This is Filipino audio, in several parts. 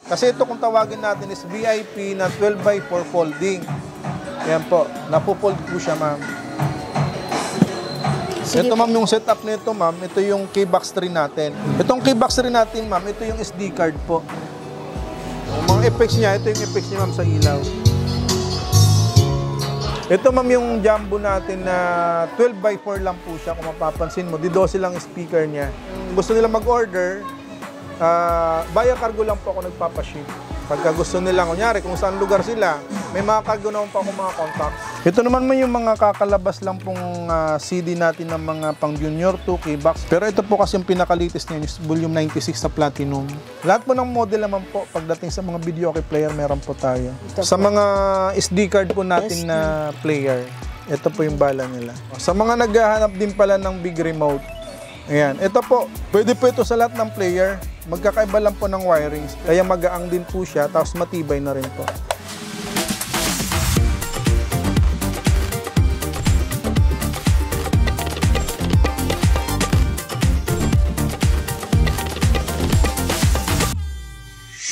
Kasi ito kung tawagin natin is VIP na 12x4 folding. Ayan po, napufold po siya, ma'am. Ito, ma'am, yung setup nito, ma'am, ito yung keybox tree natin. Itong keybox tree natin, ma'am, ito yung SD card po. Mga effects niya, ito yung effects niya, ma'am, sa ilaw. Ito, ma'am, yung jumbo natin na 12x4 lang po siya. Kung mapapansin mo, di 12 lang speaker niya. Gusto nila mag-order, via cargo lang po ako nagpapaship. Pagka gusto nila, kunyari, kung saan lugar sila, may mga cargo naman pa ako mga contacts. Ito naman yung mga kakalabas lang pong CD natin ng mga pang Junior 2, K-Box. Pero ito po kasi yung pinaka-latest niya, yung volume 96 sa Platinum. Lahat po ng model naman po, pagdating sa mga video okay player, meron po tayo. Sa mga SD card po natin na player, ito po yung bala nila. Sa mga naghahanap din pala ng big remote, ayan, ito po, pwede po ito sa lahat ng player. Magkakaiba lang po ng wirings, kaya magaang din po siya, tapos matibay na rin po.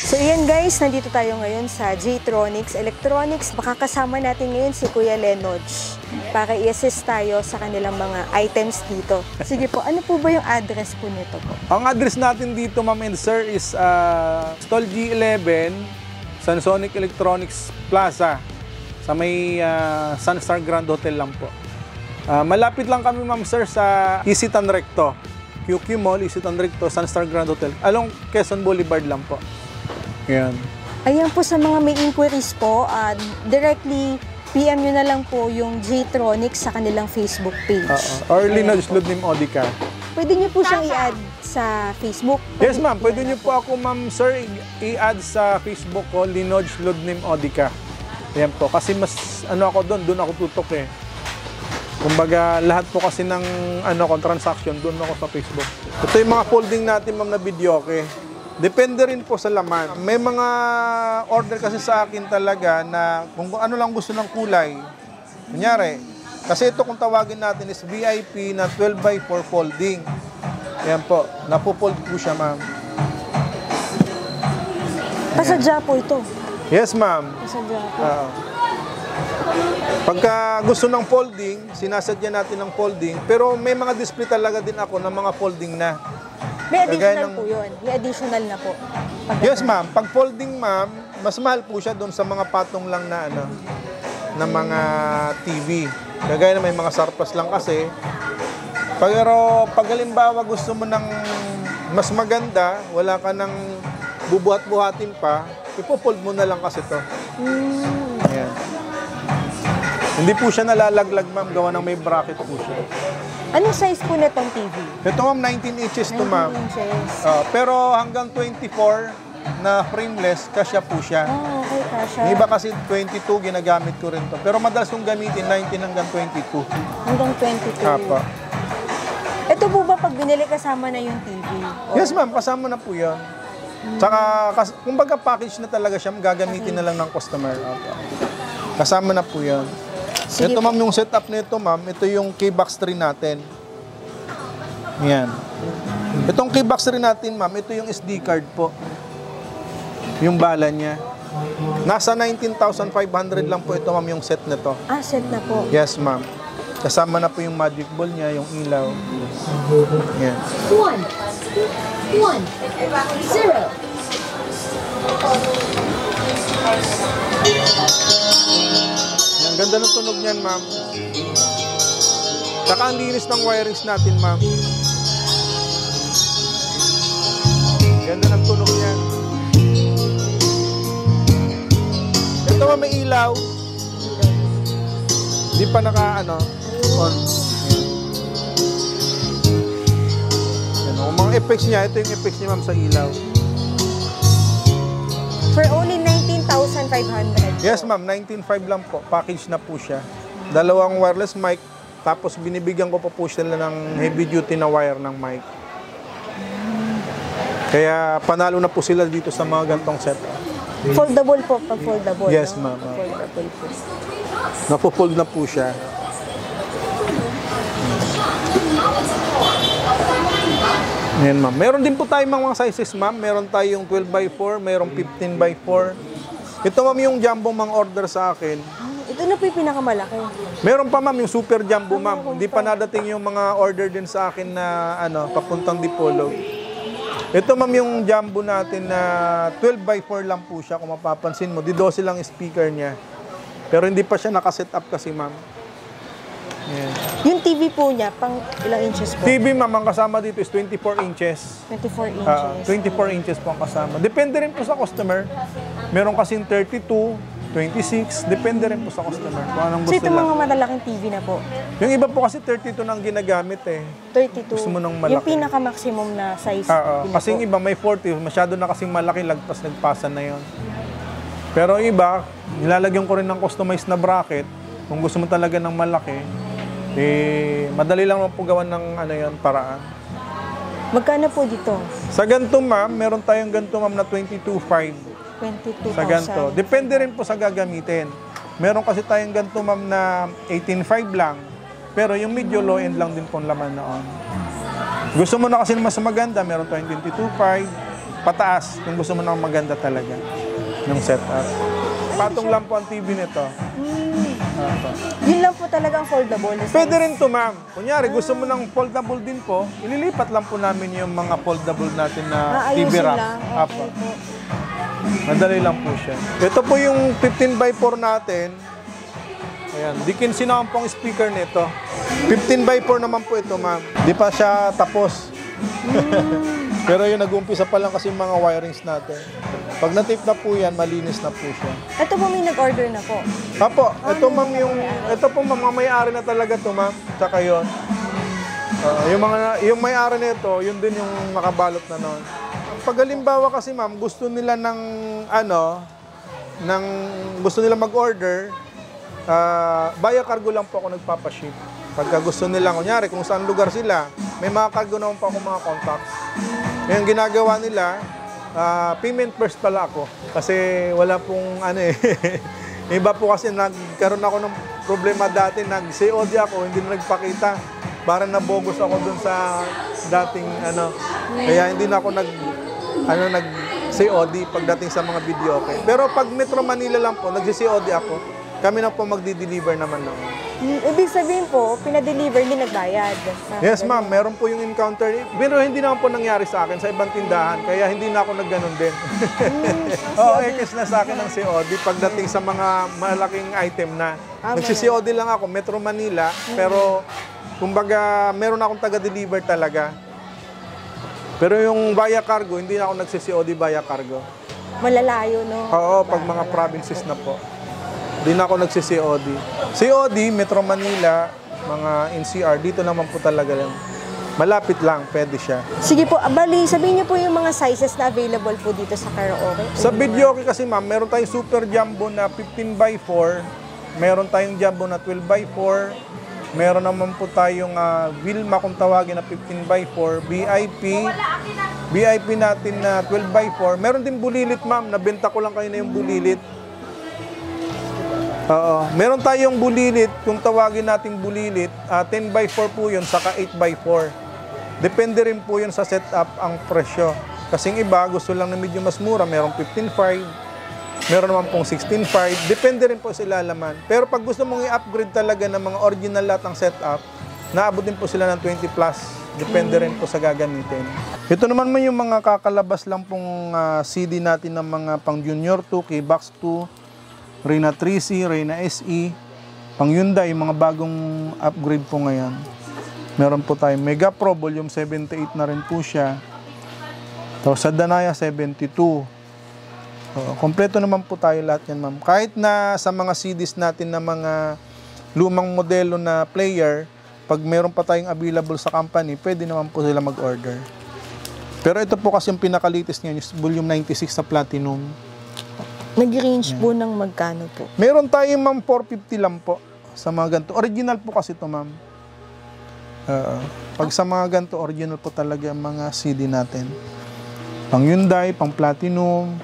So ayan guys, nandito tayo ngayon sa J-Tronics Electronics. Makakasama natin ngayon si Kuya Lenoj para i-assist tayo sa kanilang mga items dito. Sige po, ano po ba yung address po nito po? Ang address natin dito, ma'am and sir, is Stall G11, Sansonic Electronics Plaza, sa may Sunstar Grand Hotel lang po. Malapit lang kami, ma'am sir, sa Isitan Recto. QQ Mall, Isitan Recto, Sunstar Grand Hotel. Along Quezon Boulevard lang po. Ayan. Ayan po, sa mga may inquiries po, directly PM nyo na lang po yung J-Tronics sa kanilang Facebook page. Or Lenoj Ludnim Odica. Pwede nyo po siyang i-add sa Facebook. Yes, ma'am. Pwede nyo po ako, ma'am, sir, i-add sa Facebook ko, Lenoj Ludnim Odica. Ayan po. Kasi mas, ako doon ako tutok eh. Kumbaga, lahat po kasi ng, transaction, doon ako sa Facebook. Ito yung mga folding natin, ma'am, na video, okay? Depende rin po sa laman. May mga order kasi sa akin talaga na kung ano lang gusto ng kulay. Kunyari, kasi ito kung tawagin natin is VIP na 12x4 folding. Ayan po, napufold po siya, ma'am. Pasadya po ito. Yes, ma'am. Pasadya po. Pagka gusto ng folding, sinasadya natin ng folding. Pero may mga display talaga din ako ng mga folding na. May additional po yun. May additional na po. Yes, ma'am. Pag folding, ma'am, mas mahal po siya doon sa mga patong lang na na mga TV. Kagaya na may mga surplus lang kasi. Pero pag halimbawa gusto mo ng mas maganda, wala ka nang bubuhat-buhatin pa, ipo-fold mo na lang kasi to. Ayan. Hindi po siya nalalaglag, ma'am. Gawa ng may bracket po siya. Anong size po na itong TV? Ito, ma'am, 19 inches to, ma'am. 19 inches. Pero hanggang 24 na frameless, kasya po siya. Okay, kasya. Yung iba kasi 22, ginagamit ko rin to. Pero madalas kong gamitin, 19 hanggang 22. Hanggang 22. Apa. Ito po ba pag binili kasama na yung TV? Yes, ma'am, kasama na po yan. Tsaka, kumbaga package na talaga siya, gagamitin na lang ng customer. Apa. Kasama na po yan. Ito, ma'am, yung setup nito, ma'am, ito yung keybox tree natin. Yan. Itong keybox tree natin, ma'am, ito yung SD card po. Yung bala niya. Nasa 19,500 lang po ito, ma'am, yung set na to. Ah, set na po. Yes, ma'am. Kasama na po yung magic ball niya, yung ilaw. Yan. 1, 0. Ang ganda ng tunog niyan, ma'am. Saka ang linis ng wirings natin, ma'am. Ganda ng tunog niyan. Ito, ma'am, may ilaw. Di pa on. Yan, mga effects niya, ito yung effects niya, ma'am, sa ilaw. For only 19,500. Yes, ma'am. 19.5 lang po. Package na po siya. Dalawang wireless mic. Tapos binibigyan ko pa po sila ng heavy duty na wire ng mic. Kaya panalo na po sila dito sa mga gantong set. Foldable po, pag foldable. Yes, no? ma'am. Foldable po. Napo-fold na po siya. Yan, ma'am. Meron din po tayong mga sizes, ma'am. Meron tayong 12x4, merong 15x4. Ito, ma'am, yung jumbo mang order sa akin. Ito na po yung pinakamalaki. Meron pa, ma'am, yung super jumbo, ma'am. Hindi pa nadating yung mga order din sa akin na papuntang Dipolog. Ito, ma'am, yung jumbo natin na 12x4 lang po siya. Kung mapapansin mo, di 12 lang speaker niya. Pero hindi pa siya nakaset up kasi, ma'am. Yan. Yung TV po niya, pang ilang inches po? TV, ma'am, ang kasama dito is 24 inches. 24 inches. 24 inches po ang kasama. Depende rin po sa customer. Meron kasing 32, 26. Depende rin po sa customer kung anong So gusto ito lang. mga malalaking TV na po. Yung iba po kasi 32 nang ginagamit eh. 32. Gusto mo ng malaki. Yung pinaka-maximum na size. Oo. yun na Kasi yung po. iba may 40, masyado na kasing malaki, lagpas nagpasa na yon. Pero yung iba, nilalagyan ko rin ng customized na bracket. Kung gusto mo talaga ng malaki, madali lang po gawan ng paraan. Magkano po dito? Sa ganito, ma'am, meron tayong ganito, ma'am, na 22.5 22,000. sa ganito. Depende rin po sa gagamitin. Meron kasi tayong ganito, ma'am, na 18.5 lang. Pero yung medyo low end lang din po ang laman noon. Gusto mo na kasi mas maganda, meron tayong 22.5 pataas kung gusto mo na maganda talaga ng setup. Patong lang po ang TV nito. Yun lang po talaga ang foldable na size. Pwede rin to, ma'am. Kunyari, gusto mo ng foldable din po, ililipat lang po namin yung mga foldable natin na TV Ayusin rack. lang. Apo. Okay po. Madali lang po siya. Ito po yung 15x4 natin. Ayan, Dickinson naman po ang speaker nito. 15x4 naman po ito, ma'am. Di pa siya tapos. Pero yung nag-umpisa pa lang kasi yung mga wirings natin. Pag na-tape na po yan, malinis na po siya. Ito po may nag-order na po. Apo, ito ma'am ito po ma'am, may-ari na talaga to, ma'am. Tsaka yun. Yung may-ari nito, yun din yung nakabalot na noon. Pag halimbawa kasi ma'am, gusto nila gusto nila mag-order, via cargo lang po ako nagpapaship. Pagka gusto nila, kunyari kung saan lugar sila, may mga cargo naman po ako mga contacts. Yung ginagawa nila, payment first pala ako. Kasi wala pong iba po kasi nagkaroon ako ng problema dati, nag-COD ako, hindi na nagpakita. Parang nabogus ako dun sa dating Kaya hindi na ako nag-COD pagdating sa mga video, okay. Pero pag Metro Manila lang po, nag-COD ako. Kami na po magdi-deliver naman noon. Ibig sabihin po, pinadeliver din nagbayad. Yes, ma'am. Meron po yung encounter. Pero hindi naman po nangyari sa akin sa ibang tindahan. Kaya hindi na ako nagganon din. Oo, ekis na sa akin ng COD pagdating sa mga malaking item na. Nagsi-COD lang ako, Metro Manila. Pero, kumbaga, meron akong taga-deliver talaga. Pero yung via cargo, hindi na ako nagsi-COD via cargo. Malalayo, no? Oo, pag mga provinces na po. Hindi na ako nagsi-COD. COD, Metro Manila, mga NCR, dito naman po talaga lang. Malapit lang, pwede siya. Sige po, bali, sabihin niyo po yung mga sizes na available po dito sa karaoke. Sa videoke kasi ma'am, meron tayong super jumbo na 15x4, meron tayong jumbo na 12x4, meron naman po tayong Vilma kung tawagin na 15x4, VIP natin na 12x4, meron din bulilit ma'am, nabenta ko lang kayo na yung bulilit. Oo. Meron tayong bulilit, kung tawagin nating bulilit, 10x4 po yun, saka 8x4. Depende rin po yun sa setup ang presyo. Kasing iba, gusto lang na medyo mas mura, merong 15.5, meron naman pong 16.5, depende rin po sa ilalaman. Pero pag gusto mong i-upgrade talaga ng mga original lahat ng setup, naabot din po sila ng 20+. Depende rin po sa gagamitin. Ito naman mo yung mga kakalabas lang pong CD natin ng mga pang Junior 2, K-Box 2, Reyna 3C, Reyna SE, pang Hyundai, mga bagong upgrade po ngayon. Meron po tayong Mega Pro, volume 78 na rin po siya. Tapos sa Danaya 72. Kompleto naman po tayo lahat yan, ma'am. Kahit na sa mga CDs natin na mga lumang modelo na player, pag meron pa tayong available sa company, pwede naman po sila mag-order. Pero ito po kasi yung pinaka-latest ngayon, volume 96 sa Platinum. Nag-range po ng magkano po? Meron tayong ma'am 450 lang po sa mga ganito. Original po kasi ito, ma'am. Pag sa mga ganito, original po talaga ang mga CD natin. Pang Hyundai, pang Platinum,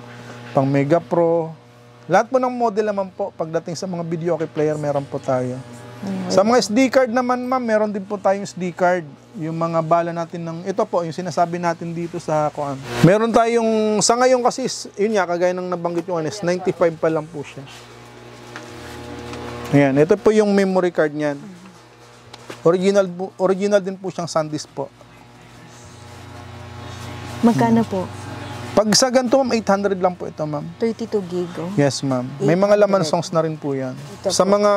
pang Mega Pro. Lahat po ng model naman po, pagdating sa mga video okay player, meron po tayo. Sa mga SD card naman, ma'am, meron din po tayong SD card. Yung mga bala natin ng, ito po, yung sinasabi natin dito sa kuan. Meron tayong, sa ngayon kasi, yun nga, kagaya ng nabanggit yung anes, 95 pa lang po siya. Ayan, ito po yung memory card niyan. Original din po siyang SanDisk po. Magkano po? Pag sa ganito, ma'am, 800 lang po ito, ma'am. 32 gig. Oh. Yes, ma'am. May mga laman songs na rin po yan. Sa mga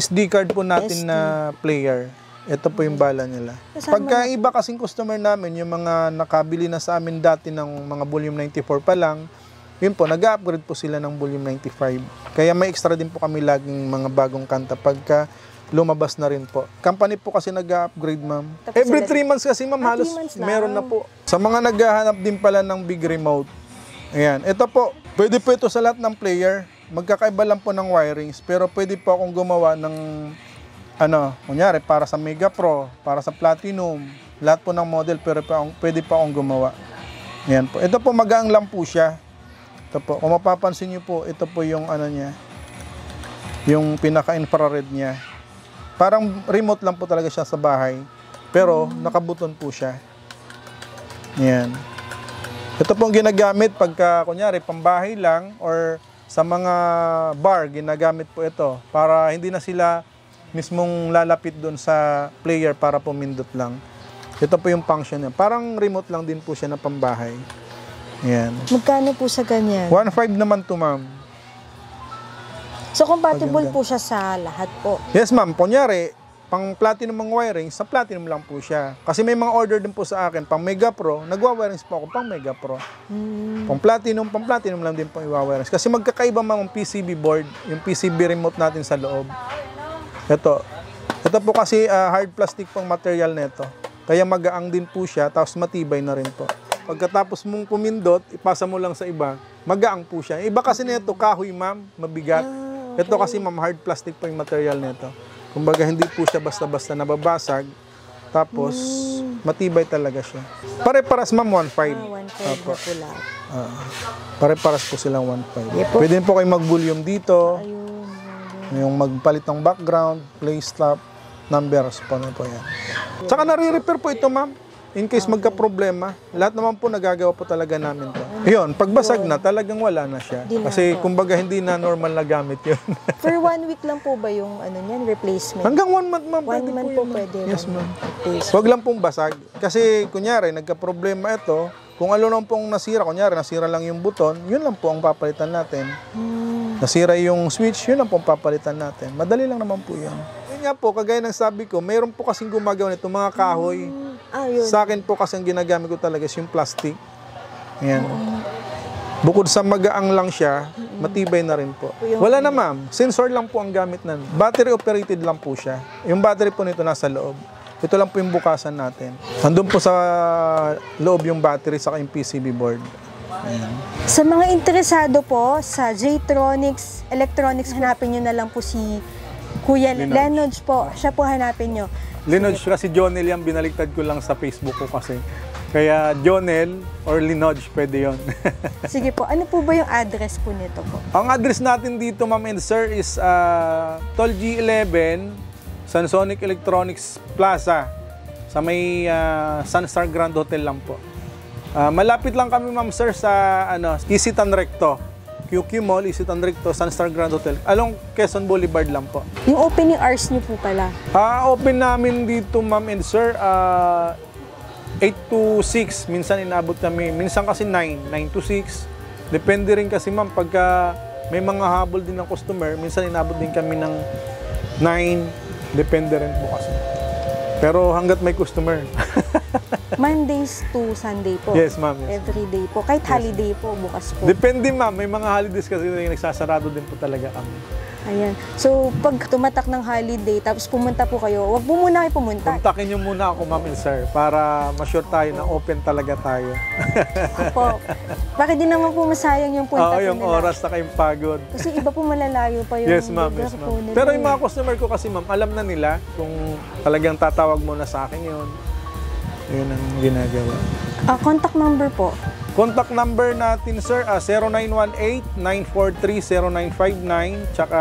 SD card po natin na player, ito po yung bala nila. Pagka iba kasing customer namin, yung mga nakabili na sa amin dati ng mga volume 94 pa lang, yun po, nag-upgrade po sila ng volume 95. Kaya may extra din po kami laging mga bagong kanta pagka lumabas na rin po. Company po kasi nag-upgrade, ma'am. Every 3 months kasi, ma'am, halos meron na po. Sa mga naghahanap din pala ng big remote, ayan, ito po, pwede po ito sa lahat ng player. Magkakaiba lang po ng wirings, pero pwede po akong gumawa ng kunyari, para sa Mega Pro, para sa Platinum, lahat po ng model, pero pwede pa akong gumawa. Ayan po. Ito po, magaang lang po siya. Ito po, kung mapapansin nyo po, ito po yung niya, yung pinaka-infrared niya. Parang remote lang po talaga siya sa bahay, pero nakabuton po siya. Ayan. Ito po ginagamit pagka, kunyari, pambahay lang, or sa mga bar, ginagamit po ito, para hindi na sila mismong lalapit doon sa player para pumindot lang. Ito po yung function niya. Parang remote lang din po siya na pambahay. Ayan. Magkano po sa ganyan? 1.5 naman to, ma'am. So, compatible po siya sa lahat po? Yes, ma'am. Kunyari, pang platinum ang wiring, sa platinum lang po siya. Kasi may mga order din po sa akin, pang Mega Pro, nagwa-wirings po ako pang Mega Pro. Pang platinum lang din po iwa-wirings. Kasi magkakaiba mga PCB board, yung PCB remote natin sa loob. Ito po kasi hard plastic pang material nito. Kaya magaang din po siya, tapos matibay na rin po. Pagkatapos mong pumindot, ipasa mo lang sa iba, magaang po siya. Iba kasi nito, kahoy, ma'am, mabigat. Okay. Ito kasi, ma'am, hard plastic po yung material nito. Kumbaga, hindi po siya basta-basta nababasag. Tapos, matibay talaga siya. Pare-paras, ma'am, 1.5. 1.5 na pula. Pare-paras po silang 1.5. Pwede po kayo mag-volume dito. Yung magpalit ng background, play stop, numbers po na po yan. Tsaka nare-repair po ito, ma'am. In case magka-problema, lahat naman po nagagawa po talaga namin to. Yun, pagbasag na, talagang wala na siya. Kasi kumbaga hindi na normal na gamit yun. For 1 week lang po ba yung niyan, replacement? Hanggang 1 month, ma'am. 1 month po pwede. Yes, ma'am. Huwag lang pong basag. Kasi kunyari, nagka-problema ito, kung ano lang pong nasira, kunyari nasira lang yung buton, yun lang po ang papalitan natin. Nasira yung switch, yun lang po ang papalitan natin. Madali lang naman po yan. Yun nga po, kagaya ng sabi ko, mayroon po kasing gumagawa nito, mga kahoy. Sa akin po kasi ang ginagamit ko talaga is yung plastic. Ayan. Bukod sa magaang lang siya, matibay na rin po. Wala na, ma'am. Sensor lang po ang gamit na. Battery operated lang po siya. Yung battery po nito nasa loob. Ito lang po yung bukasan natin. Nandun po sa loob yung battery sa yung PCB board. Ayan. Sa mga interesado po sa J-Tronics Electronics, hanapin nyo na lang po si Kuya Lenodge po. Siya po hanapin nyo. Lenodge kasi Jonel yan, binaliktad ko lang sa Facebook ko kasi. Kaya Jonel or Lenodge, pwede yun. Sige po, ano po ba yung address po nito po? Ang address natin dito, ma'am and sir, is Tol G11, Sansonic Electronics Plaza, sa may Sunstar Grand Hotel lang po. Malapit lang kami, ma'am sir, sa Isitan Recto. QQ Mall, Isitan Recto, Sunstar Grand Hotel. Along Quezon Boulevard lang po. Yung opening hours niyo po pala? Open namin dito, ma'am and sir, 8 to 6. Minsan inabot kami. Minsan kasi 9 to 6. Depende rin kasi, ma'am, pagka may mga habol din ng customer, minsan inabot din kami ng 9. Depende rin po kasi. Pero hanggat may customer. Mondays to Sunday po? Yes, ma'am. Yes. Every day po? Kahit holiday po, bukas po? Depende, ma'am. May mga holidays kasi nagsasarado din po talaga kami. Ayan. So, pag tumatak ng holiday, tapos pumunta po kayo, wag po muna kayo pumunta. Kontakin niyo muna ako, ma'am and sir, para ma-sure tayo na open talaga tayo. Opo. Bakit din naman po masayang yung punta po yung nila? oras na kayong pagod. Kasi iba po malalayo pa yung Yes, ma'am. lugar Yes, po ma'am. nila. Pero yung mga customer ko kasi, ma'am, alam na nila kung talagang tatawag mo na sa akin yun. Yun ang ginagawa. Contact number po? Contact number natin, sir, 0918-943-0959, tsaka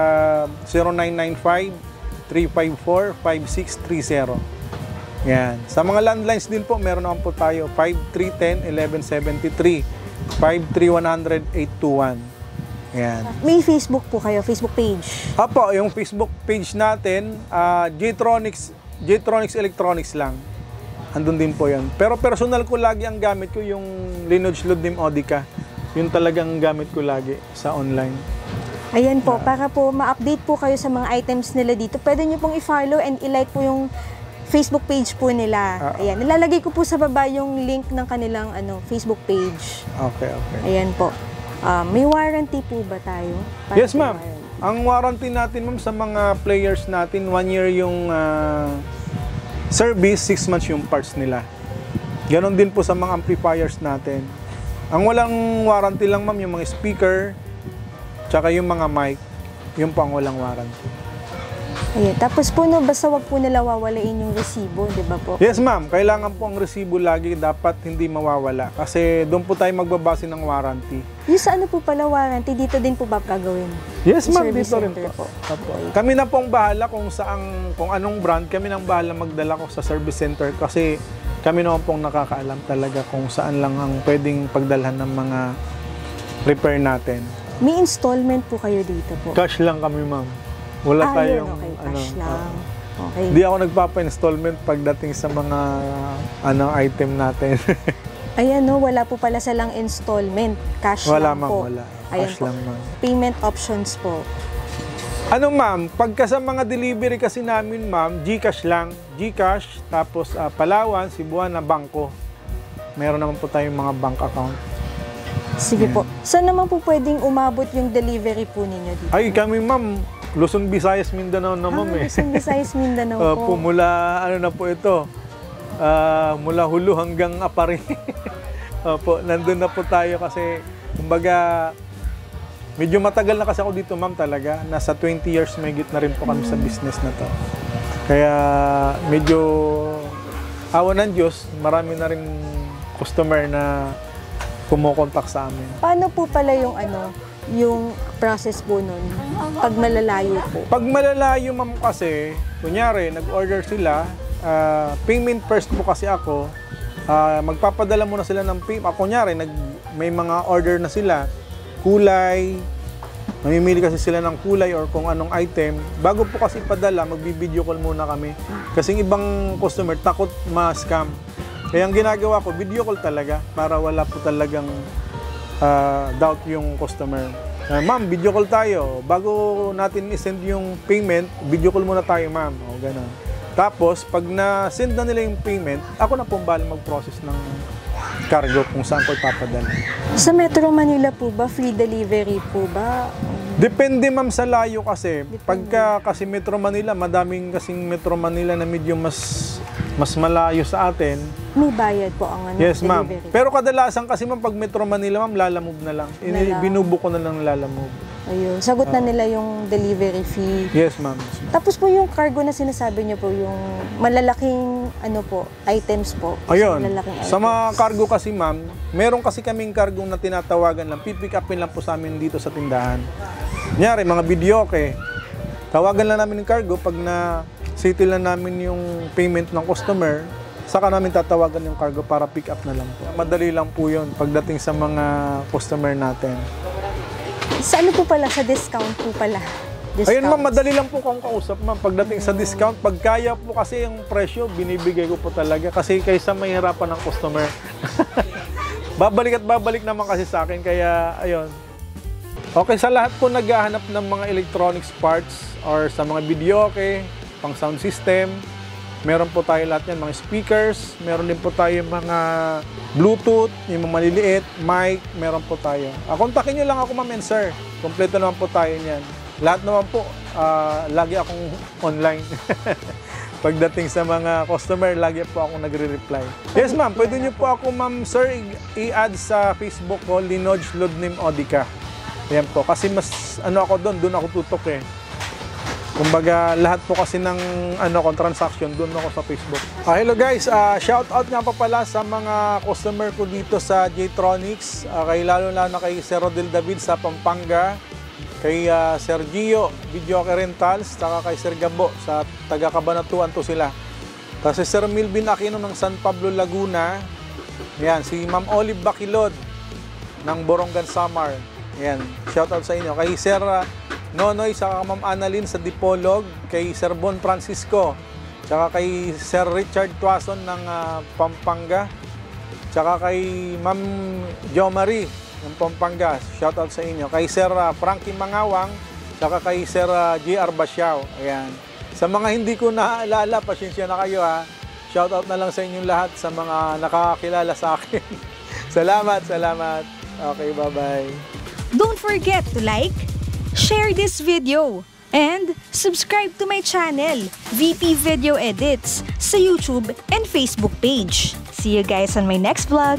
0917-354-5630. Yan. Sa mga landlines din po, meron naman po tayo 5310-1173, 53100-821. Yan. May Facebook po kayo, Facebook page. Apo, yung Facebook page natin, J-Tronics Electronics lang. Andun din po yan. Pero personal ko lagi ang gamit ko, yung Lineage Ludnim Odica. Yun talagang gamit ko lagi sa online. Ayan po, para po ma-update po kayo sa mga items nila dito, pwede nyo pong i-follow and i-like po yung Facebook page po nila. Ayan, nilalagay ko po sa baba yung link ng kanilang Facebook page. Okay. Ayan po. May warranty po ba tayo? Yes, ma'am. Ang warranty natin, ma'am, sa mga players natin, 1 year yung service, 6 months yung parts nila. Ganon din po sa mga amplifiers natin. Ang walang warranty lang, ma'am, yung mga speaker, tsaka yung mga mic, yun po ang walang warranty. Ayan. Tapos po, basta wag po nila wawalain yung resibo, di ba po? Yes, ma'am. Kailangan po ang resibo lagi, dapat hindi mawawala. Kasi doon po tayo magbabase ng warranty. Yung sa ano po pala warranty, dito din po ba gagawin? Yes, ma'am. Service Dito rin center po. Kami na po ang bahala kung anong brand, kami na ang bahala magdala ko sa service center kasi kami naman pong nakakaalam talaga kung saan lang ang pwedeng pagdalhan ng mga repair natin. May installment po kayo dito po? Cash lang kami, ma'am. Wala tayong okay. Cash lang. Okay. Hindi ako nagpapa-installment pagdating sa mga item natin. Ayan, wala po pala silang installment. Cash lang po. Wala. Ayan Cash po. lang, ma'am. Payment options po. Ma'am, pagka sa mga delivery kasi namin, ma'am, GCash lang. GCash, tapos Palawan, Cebuana, Bangko. Meron naman po tayong mga bank account. Sige po. Saan naman po pwedeng umabot yung delivery po ninyo dito? Ay, kami, ma'am, Luzon, Visayas, Mindanao na, ma'am, eh. Luzon, Visayas, Mindanao po. Mula, na po ito, mula Hulu hanggang Apari. Opo, nandun na po tayo kasi, kumbaga, medyo matagal na kasi ako dito, ma'am, talaga. Nasa 20 years may na rin po kami sa business na to. Kaya, medyo, awa ng Diyos, marami na rin customer na kumukontak sa amin. Paano po pala yung process po nun pag malalayo po? Pag malalayo, ma'am, kasi, kunyari, nag-order sila, payment first po kasi ako, magpapadala muna sila ng payment. Kunyari, may mga order na sila, kulay, mamimili kasi sila ng kulay or kung anong item. Bago po kasi padala, magbi-video call muna kami. Kasi ibang customer, takot ma-scam. Kaya ang ginagawa ko, video call talaga para wala po talagang doubt yung customer. Ma'am, video call tayo. Bago natin i-send yung payment, video call muna tayo, ma'am. O, ganun. Tapos, pag na-send na nila yung payment, ako na po bahala mag-process ng cargo kung saan ko ipapadala. Sa Metro Manila po ba, free delivery po ba? Depende, ma'am, sa layo kasi. Pagka kasi Metro Manila, madaming kasing Metro Manila na medyo mas malayo sa atin. May bayad po ang Yes, ma'am. delivery. Pero kadalasan kasi, ma'am, pag Metro Manila, ma'am, lalamove na lang. Binubo ko na lang lalamove. Ayun, sagot na nila yung delivery fee. Yes, ma'am. Tapos po yung cargo na sinasabi niyo po, yung malalaking items po. Ayun, Malalaking sa mga items. cargo kasi, ma'am, meron kasi kaming cargo na tinatawagan lang, pipick upin lang po sa amin dito sa tindahan. Kunyari, mga videoke, tawagan lang namin yung cargo pag na-settle na namin yung payment ng customer, saka namin tatawagan yung cargo para pick up na lang po. Madali lang po yun pagdating sa mga customer natin. Sa ano po pala? Sa discount po pala? Ayun, ma'am, madali lang po kung kausap, ma'am. Pagdating sa discount, pag kaya po kasi yung presyo, binibigay ko po talaga. Kasi kaysa mahirapan ng customer. Babalik at babalik naman kasi sa akin, kaya ayun. Okay, sa lahat po naghahanap ng mga electronics parts or sa mga videoke, pang sound system, meron po tayo lahat yan, mga speakers, meron din po tayo mga Bluetooth, yung mga maliliit, mic, meron po tayo. Kontakin nyo lang ako, ma'am and sir. Kompleto naman po tayo niyan. Lahat naman po, lagi akong online. Pagdating sa mga customer, lagi po akong nagre-reply. Yes, ma'am, pwede nyo po ako, ma'am, sir, i-add sa Facebook ko, Lineage Ludnim Odica. Yan po, kasi mas, ako doon ako tutok eh. Kumbaga, lahat po kasi ng transaction, doon ako sa Facebook. Hello guys, shout out nga pa pala sa mga customer ko dito sa J-Tronics. Lalo na kay Sir Rodel David sa Pampanga. kay Sir Gio, Videoke Rentals, saka kay Sir Gabo, sa taga Cabanatuan to sila. Tapos si Sir Milvin Aquino ng San Pablo, Laguna. Yan, si Ma'am Olive Bakilod ng Borongan, Samar. Yan, shoutout sa inyo. Kay Sir Nonoy, saka Ma'am Annalyn sa Dipolog, kay Sir Bon Francisco, saka kay Sir Richard Tuason ng Pampanga, saka kay Ma'am Jo Marie ng Pampanga, shoutout sa inyo. Kay Sir Frankie Mangawang, saka kay Sir J.R. Basiao. Ayan. Sa mga hindi ko naalala, pasensya na kayo ha. Shoutout na lang sa inyong lahat sa mga nakakakilala sa akin. Salamat. Okay, bye-bye. Don't forget to like, share this video, and subscribe to my channel, VP Video Edits, sa YouTube and Facebook page. See you guys on my next vlog.